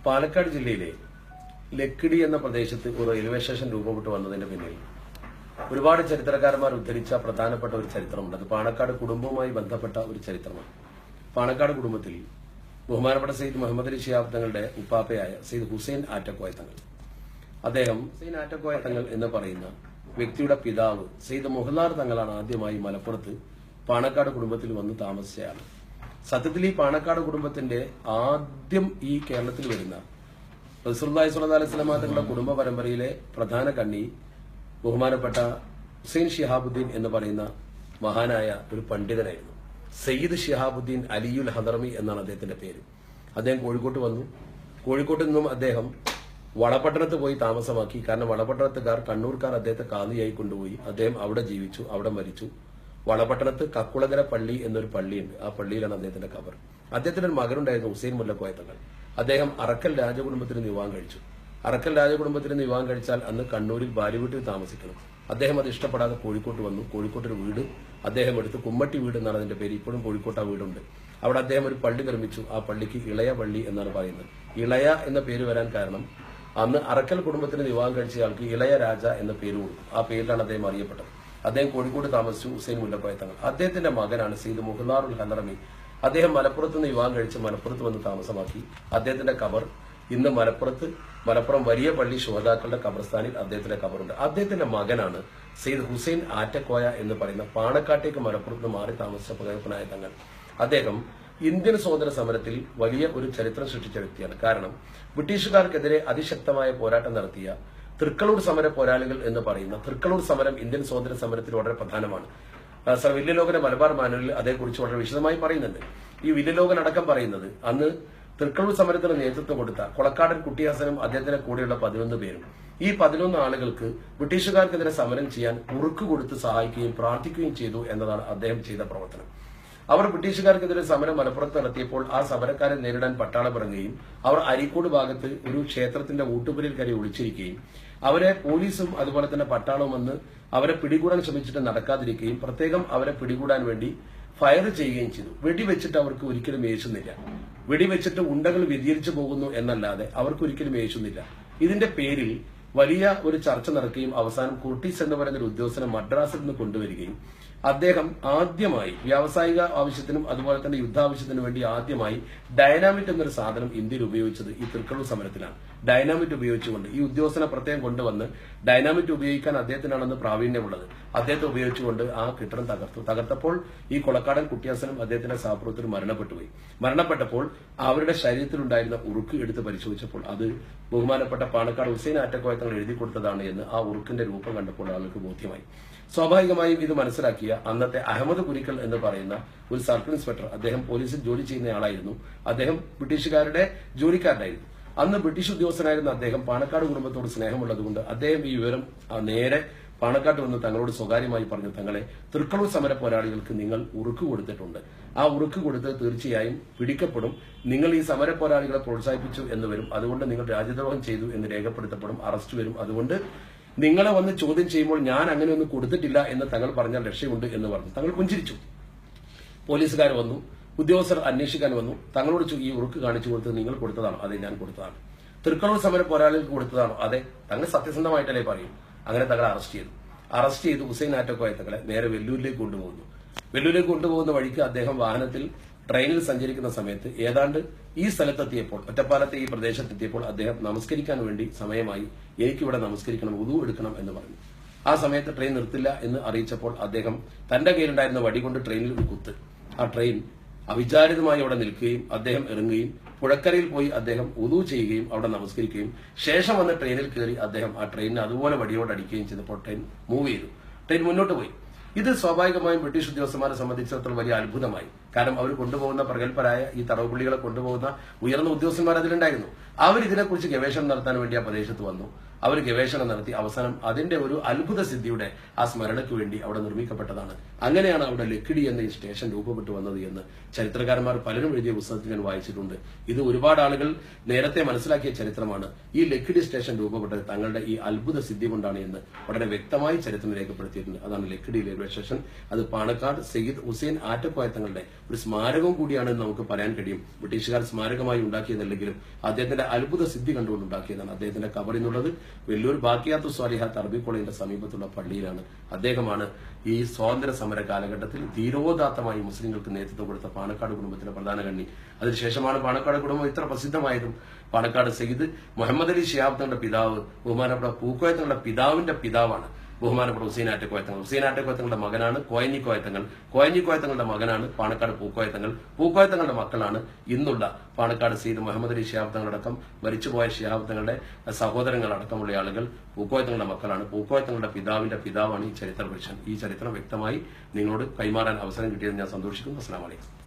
പാലക്കാട് ജില്ലയിലെ ലക്കിടി എന്ന പ്രദേശത്ത് ഒരു റെയിൽവേ സ്റ്റേഷൻ രൂപപ്പെട്ടു വന്നതിന്റെ പിന്നിൽ ഒരുപാട് ചരിത്രകാരന്മാർ ഉദ്ധരിച്ച പ്രധാനപ്പെട്ട ഒരു ചരിത്രമുണ്ട്. അത് പാണക്കാട് കുടുംബവുമായി ബന്ധപ്പെട്ട ഒരു ചരിത്രമാണ്. പാണക്കാട് കുടുംബത്തിൽ ബഹുമാനപ്പെട്ട സെയ്ദ് മുഹമ്മദ് അലി ശിഹാബ് തങ്ങളുടെ ഉപ്പാപ്പയായ സെയ്ദ് ഹുസൈൻ ആറ്റക്കോയ തങ്ങൾ, അദ്ദേഹം ഹുസൈൻ ആറ്റക്കോയ തങ്ങൾ എന്ന് പറയുന്ന വ്യക്തിയുടെ പിതാവ് സെയ്ദ് മുഹ്ലാർ തങ്ങളാണ് ആദ്യമായി മലപ്പുറത്ത് പാണക്കാട് കുടുംബത്തിൽ വന്ന് താമസിച്ചയാൾ. സത്യത്തിൽ ഈ പാണക്കാട് കുടുംബത്തിന്റെ ആദ്യം ഈ കേരളത്തിൽ വരുന്ന റസൂലുള്ളാഹി സ്വല്ലല്ലാഹു അലൈഹി വസല്ലം തങ്ങളുടെ കുടുംബ പരമ്പരയിലെ പ്രധാന കണ്ണി ബഹുമാനപ്പെട്ട ഹുസൈൻ ശിഹാബുദ്ദീൻ എന്ന് പറയുന്ന മഹാനായ ഒരു പണ്ഡിതനായിരുന്നു. സയ്യിദ് ശിഹാബുദ്ദീൻ അലിയുൽ ഹദർമി എന്നാണ് അദ്ദേഹത്തിന്റെ പേര്. അദ്ദേഹം കോഴിക്കോട്ട് വന്നു. കോഴിക്കോട്ട് നിന്നും അദ്ദേഹം വളപട്ടണത്ത് പോയി താമസമാക്കി. കാരണം വളപട്ടണത്തുകാർ കണ്ണൂർക്കാർ അദ്ദേഹത്തെ കാലിയായി കൊണ്ടുപോയി. അദ്ദേഹം അവിടെ ജീവിച്ചു, അവിടെ മരിച്ചു. വളപട്ടണത്ത് കക്കുളകര പള്ളി എന്നൊരു പള്ളിയുണ്ട്. ആ പള്ളിയിലാണ് അദ്ദേഹത്തിന്റെ ഖബർ. അദ്ദേഹത്തിന്റെ ഒരു മകനുണ്ടായിരുന്നു ഹുസൈൻ മുല്ലക്കോയ തങ്ങൾ. അദ്ദേഹം അറക്കൽ രാജകുടുംബത്തിന് വിവാഹം കഴിച്ചു. അറക്കൽ രാജകുടുംബത്തിന് വിവാഹം കഴിച്ചാൽ അന്ന് കണ്ണൂരിൽ ഭാര്യ വീട്ടിൽ താമസിക്കണം. അദ്ദേഹം അത് ഇഷ്ടപ്പെടാതെ കോഴിക്കോട്ട് വന്നു. കോഴിക്കോട്ടൊരു വീട് അദ്ദേഹം എടുത്ത് കുമ്മട്ടി വീട് എന്നാണ് അതിന്റെ പേര്. ഇപ്പോഴും കോഴിക്കോട്ട് ആ വീടുണ്ട്. അവിടെ അദ്ദേഹം ഒരു പള്ളി നിർമ്മിച്ചു. ആ പള്ളിക്ക് ഇളയ പള്ളി എന്നാണ് പറയുന്നത്. ഇളയ എന്ന പേര് വരാൻ കാരണം അന്ന് അറക്കൽ കുടുംബത്തിന് വിവാഹം കഴിച്ച ആൾക്ക് ഇളയ രാജ എന്ന പേര് കൊടുത്തു. ആ പേരിലാണ് അദ്ദേഹം അറിയപ്പെട്ടത്. അദ്ദേഹം കോഴിക്കോട് താമസിച്ചു. ഹുസൈൻ മുല്ലക്കോയ തങ്ങൾ. അദ്ദേഹത്തിന്റെ മകനാണ് സെയ്ദ് മുഹ്ലാറുൽ ഹദർമി. അദ്ദേഹം മലപ്പുറത്ത് നിന്ന് വിവാഹം കഴിച്ച് മലപ്പുറത്ത് വന്ന് താമസമാക്കി. അദ്ദേഹത്തിന്റെ ഖബർ ഇന്ന് മലപ്പുറം വലിയ പള്ളി ശുഹദാക്കളുടെ ഖബർസ്ഥാനിൽ അദ്ദേഹത്തിന്റെ ഖബറുണ്ട്. അദ്ദേഹത്തിന്റെ മകനാണ് സെയ്ദ് ഹുസൈൻ ആറ്റക്കോയ എന്ന് പറയുന്ന പാണക്കാട്ടേക്ക് മലപ്പുറത്ത് മാറി താമസിച്ച പ്രഗത്ഭനായ തങ്ങൾ. അദ്ദേഹം ഇന്ത്യൻ സ്വാതന്ത്ര്യ സമരത്തിൽ വലിയ ഒരു ചരിത്രം സൃഷ്ടിച്ച വ്യക്തിയാണ്. കാരണം ബ്രിട്ടീഷുകാർക്കെതിരെ അതിശക്തമായ പോരാട്ടം നടത്തിയ തൃക്കളൂർ സമര പോരാളികൾ എന്ന് പറയുന്ന തൃക്കളൂർ സമരം ഇന്ത്യൻ സ്വാതന്ത്ര്യ സമരത്തിൽ വളരെ പ്രധാനമാണ്. സർ വില്യലോകന്റെ മലബാർ മാനുവലിൽ അതേക്കുറിച്ച് വളരെ വിശദമായി പറയുന്നുണ്ട്. ഈ വില്യലോകൻ അടക്കം പറയുന്നത് അന്ന് തൃക്കളൂർ സമരത്തിന് നേതൃത്വം കൊടുത്ത കൊളക്കാടൻ കുട്ടിയാസനും അദ്ദേഹത്തിന്റെ കൂടെയുള്ള 11 പേരും ഈ 11 ആളുകൾക്ക് ബ്രിട്ടീഷുകാർക്കെതിരെ സമരം ചെയ്യാൻ ഉറുക്ക് കൊടുത്ത് സഹായിക്കുകയും പ്രാർത്ഥിക്കുകയും ചെയ്തു എന്നതാണ് അദ്ദേഹം ചെയ്ത പ്രവർത്തനം. അവർ ബ്രിട്ടീഷുകാർക്കെതിരെ സമരം മലപ്പുറത്ത് നടത്തിയപ്പോൾ ആ സമരക്കാരെ നേരിടാൻ പട്ടാളം ഇറങ്ങുകയും അവർ അരീക്കോട് ഭാഗത്ത് ഒരു ക്ഷേത്രത്തിന്റെ ഊട്ടുപുരയിൽ കയറി ഒളിച്ചിരിക്കുകയും അവരെ പോലീസും അതുപോലെ തന്നെ പട്ടാളവും വന്ന് അവരെ പിടികൂടാൻ ശ്രമിച്ചിട്ട് നടക്കാതിരിക്കുകയും പ്രത്യേകം അവരെ പിടികൂടാൻ വേണ്ടി ഫയർ ചെയ്യുകയും ചെയ്തു. വെടിവെച്ചിട്ട് അവർക്ക് ഒരിക്കലും ഏശുന്നില്ല. വെടിവെച്ചിട്ട് ഉണ്ടകൾ വ്യതിരിച്ചു പോകുന്നു എന്നല്ലാതെ അവർക്ക് ഒരിക്കലും ഏശുന്നില്ല. ഇതിന്റെ പേരിൽ വലിയ ഒരു ചർച്ച നടക്കുകയും അവസാനം കുർട്ടീസ് എന്ന് പറയുന്ന ഒരു ഉദ്യോഗസ്ഥനെ മദ്രാസിൽ നിന്ന് കൊണ്ടുവരികയും അദ്ദേഹം ആദ്യമായി വ്യാവസായിക ആവശ്യത്തിനും അതുപോലെ തന്നെ യുദ്ധാവശ്യത്തിനും വേണ്ടി ആദ്യമായി ഡൈനാമിറ്റ് എന്നൊരു സാധനം ഇന്ത്യയിൽ ഉപയോഗിച്ചത് ഈ തൃക്കളൂർ സമരത്തിലാണ്. ഡൈനാമിറ്റ് ഉപയോഗിച്ചുകൊണ്ട് ഈ ഉദ്യോഗസ്ഥനെ പ്രത്യേകം കൊണ്ടുവന്ന് ഡൈനാമിറ്റ് ഉപയോഗിക്കാൻ അദ്ദേഹത്തിനാണെന്ന് പ്രാവീണ്യമുള്ളത്. അദ്ദേഹത്തെ ഉപയോഗിച്ചുകൊണ്ട് ആ കെട്ടിടം തകർത്തപ്പോൾ ഈ കൊളക്കാടൻ കുട്ടിയാസനും അദ്ദേഹത്തിന്റെ സഹപ്രവർത്തകരും മരണപ്പെട്ടപ്പോൾ അവരുടെ ശരീരത്തിലുണ്ടായിരുന്ന ഉറുക്ക് എടുത്ത് പരിശോധിച്ചപ്പോൾ അത് ബഹുമാനപ്പെട്ട പാണക്കാട് ഹുസൈൻ ആറ്റക്കോയ തങ്ങൾ എഴുതി കൊടുത്തതാണ് എന്ന് ആ ഉറുക്കിന്റെ രൂപം കണ്ടപ്പോൾ ആൾക്ക് ബോധ്യമായി. സ്വാഭാവികമായും ഇത് മനസ്സിലാക്കിയ അന്നത്തെ അഹമ്മദ് കുരിക്കൽ എന്ന് പറയുന്ന ഒരു സർക്കിൾ ഇൻസ്പെക്ടർ, അദ്ദേഹം പോലീസിൽ ജോലി ചെയ്യുന്ന ആളായിരുന്നു. അദ്ദേഹം ബ്രിട്ടീഷുകാരുടെ ജോലിക്കാരനായിരുന്നു. അന്ന് ബ്രിട്ടീഷ് ഉദ്യോഗസ്ഥനായിരുന്ന അദ്ദേഹം പാണക്കാട് കുടുംബത്തോട് സ്നേഹമുള്ളതുകൊണ്ട് അദ്ദേഹം ഈ വിവരം നേരെ പാണക്കാട്ട് വന്ന് തങ്ങളോട് സ്വകാര്യമായി പറഞ്ഞു, തങ്ങളെ തൃക്കളൂർ സമര പോരാളികൾക്ക് നിങ്ങൾ ഉറുക്ക് കൊടുത്തിട്ടുണ്ട്. ആ ഉറുക്ക് കൊടുത്ത് തീർച്ചയായും പിടിക്കപ്പെടും. നിങ്ങൾ ഈ സമര പോരാളികളെ പ്രോത്സാഹിപ്പിച്ചു എന്ന് വരും. അതുകൊണ്ട് നിങ്ങൾ രാജ്യദ്രോഹം ചെയ്തു എന്ന് രേഖപ്പെടുത്തപ്പെടും. അറസ്റ്റ് വരും. അതുകൊണ്ട് നിങ്ങളെ വന്ന് ചോദ്യം ചെയ്യുമ്പോൾ ഞാൻ അങ്ങനെയൊന്നും കൊടുത്തിട്ടില്ല എന്ന് തങ്ങൾ പറഞ്ഞാൽ രക്ഷയുണ്ട് എന്ന് പറഞ്ഞു. തങ്ങൾ പുഞ്ചിരിച്ചു. പോലീസുകാർ വന്നു, ഉദ്യോഗസ്ഥർ അന്വേഷിക്കാൻ വന്നു. തങ്ങളോട് ഈ ഉറുക്ക് കാണിച്ചു കൊടുത്തത് നിങ്ങൾ കൊടുത്തതാണോ? അതെ, ഞാൻ കൊടുത്തതാണ്. തൃക്കളൂർ സമര പോരാളികൾക്ക് കൊടുത്തതാണോ? അതെ. തങ്ങൾ സത്യസന്ധമായിട്ടല്ലേ പറയും. അങ്ങനെ തങ്ങളെ അറസ്റ്റ് ചെയ്തു ഹുസൈൻ ആറ്റക്കോയ തങ്ങളെ നേരെ വെല്ലൂരിലേക്ക് കൊണ്ടുപോകുന്ന വഴിക്ക് അദ്ദേഹം വാഹനത്തിൽ ട്രെയിനിൽ സഞ്ചരിക്കുന്ന സമയത്ത് ഏതാണ്ട് ഈ സ്ഥലത്തെത്തിയപ്പോൾ, ഒറ്റപ്പാലത്തെ ഈ പ്രദേശത്തെത്തിയപ്പോൾ അദ്ദേഹം നമസ്കരിക്കാൻ വേണ്ടി സമയമായി, എനിക്കിവിടെ നമസ്കരിക്കണം, വുദു എടുക്കണം എന്ന് പറഞ്ഞു. ആ സമയത്ത് ട്രെയിൻ നിർത്തില്ല എന്ന് അറിയിച്ചപ്പോൾ അദ്ദേഹം തന്റെ കയ്യിലുണ്ടായിരുന്ന വടി കൊണ്ട് ട്രെയിനിൽ ഒരു കുത്ത്. ആ ട്രെയിൻ അവിചാരിതമായി അവിടെ നിൽക്കുകയും അദ്ദേഹം ഇറങ്ങുകയും പുഴക്കരയിൽ പോയി അദ്ദേഹം വുദു ചെയ്യുകയും അവിടെ നമസ്കരിക്കുകയും ശേഷം വന്ന് ട്രെയിനിൽ കയറി അദ്ദേഹം ആ ട്രെയിനിന് അതുപോലെ വടിയോട് അടിക്കുകയും ചെയ്തപ്പോൾ ട്രെയിൻ മൂവ് ചെയ്തു. ട്രെയിൻ മുന്നോട്ട് പോയി. ഇത് സ്വാഭാവികമായും ബ്രിട്ടീഷ് ഉദ്യോഗസ്ഥന്മാരെ സംബന്ധിച്ചിടത്തോളം വലിയ അത്ഭുതമായി. കാരണം അവർ കൊണ്ടുപോകുന്ന പ്രഗത്ഭരായ ഈ തടവുപുള്ളികളെ കൊണ്ടുപോകുന്ന ഉയർന്ന ഉദ്യോഗസ്ഥന്മാർ അതിലുണ്ടായിരുന്നു. അവർ ഇതിനെക്കുറിച്ച് ഗവേഷണം നടത്താൻ വേണ്ടി ആ പ്രദേശത്ത് വന്നു. അവർ ഗവേഷണം നടത്തി അവസാനം അതിന്റെ ഒരു അത്ഭുത സിദ്ധിയുടെ ആ സ്മരണയ്ക്ക് വേണ്ടി അവിടെ നിർമ്മിക്കപ്പെട്ടതാണ്. അങ്ങനെയാണ് അവിടെ ലക്കിടി എന്ന ഈ സ്റ്റേഷൻ രൂപപ്പെട്ടു വന്നത് എന്ന് ചരിത്രകാരന്മാർ പലരും എഴുതിയ പുസ്തകത്തിൽ ഞാൻ വായിച്ചിട്ടുണ്ട്. ഇത് ഒരുപാട് ആളുകൾ നേരത്തെ മനസ്സിലാക്കിയ ചരിത്രമാണ്. ഈ ലക്കിടി സ്റ്റേഷൻ രൂപപ്പെട്ടത് തങ്ങളുടെ ഈ അത്ഭുത സിദ്ധി കൊണ്ടാണ് എന്ന് വളരെ വ്യക്തമായി ചരിത്രം രേഖപ്പെടുത്തിയിട്ടുണ്ട്. അതാണ് ലക്കിടി റെയിൽവേ സ്റ്റേഷൻ. അത് പാണക്കാട് സെയ്ദ് ഹുസൈൻ ആറ്റക്കോയ തങ്ങളുടെ ഒരു സ്മാരകവും കൂടിയാണ് എന്ന് നമുക്ക് പറയാൻ കഴിയും. ബ്രിട്ടീഷുകാർ സ്മാരകമായി ഉണ്ടാക്കിയതല്ലെങ്കിലും അദ്ദേഹത്തിന്റെ അത്ഭുത സിദ്ധി കണ്ടുകൊണ്ട് ഉണ്ടാക്കിയതാണ്. അദ്ദേഹത്തിന്റെ ഖബർ എന്നുള്ളത് വെല്ലൂർ ബാക്കിയാത്തു സ്വാലിഹാത്ത് അറബി കോളേജിന്റെ സമീപത്തുള്ള പള്ളിയിലാണ്. അദ്ദേഹമാണ് ഈ സ്വാതന്ത്ര്യ സമര കാലഘട്ടത്തിൽ ധീരോദാത്തമായി മുസ്ലിങ്ങൾക്ക് നേതൃത്വം കൊടുത്ത പാണക്കാട് കുടുംബത്തിന്റെ പ്രധാന കണ്ണി. അതിനുശേഷമാണ് പാണക്കാട് കുടുംബം ഇത്ര പ്രസിദ്ധമായതും. പാണക്കാട് സയ്യിദ് മുഹമ്മദ് അലി ശിഹാബ് തങ്ങളുടെ പിതാവ് ബഹുമാനപ്പെട്ട പൂക്കോയ തങ്ങളുടെ പിതാവിന്റെ പിതാവാണ് ബഹുമാനപ്പെട്ട ഹുസൈൻ ആറ്റക്കോയത്തങ്ങൾ. ഹുസൈൻ ആറ്റക്കോയത്തങ്ങളുടെ മകനാണ് കോയഞ്ഞിക്കോയത്തങ്ങൾ. കോയഞ്ഞിക്കോയത്തങ്ങളുടെ മകനാണ് പാണക്കാട് പൂക്കോയത്തങ്ങൾ. പൂക്കോയത്തങ്ങളുടെ മക്കളാണ് ഇന്നുള്ള പാണക്കാട് സയ്യിദ് മുഹമ്മദ് അലി ശിഹാബ് തങ്ങളടക്കം മരിച്ചുപോയ ശിഹാബ് തങ്ങളുടെ സഹോദരങ്ങളടക്കമുള്ള ആളുകൾ പൂക്കോയത്തങ്ങളുടെ മക്കളാണ്. പൂക്കോയത്തങ്ങളുടെ പിതാവിന്റെ പിതാവാണ് ഈ ചരിത്ര പുരുഷൻ. ഈ ചരിത്രം വ്യക്തമായി നിങ്ങളോട് കൈമാറാൻ അവസരം കിട്ടിയത് ഞാൻ സന്തോഷിക്കുന്നു. അസ്സലാമു അലൈക്കും.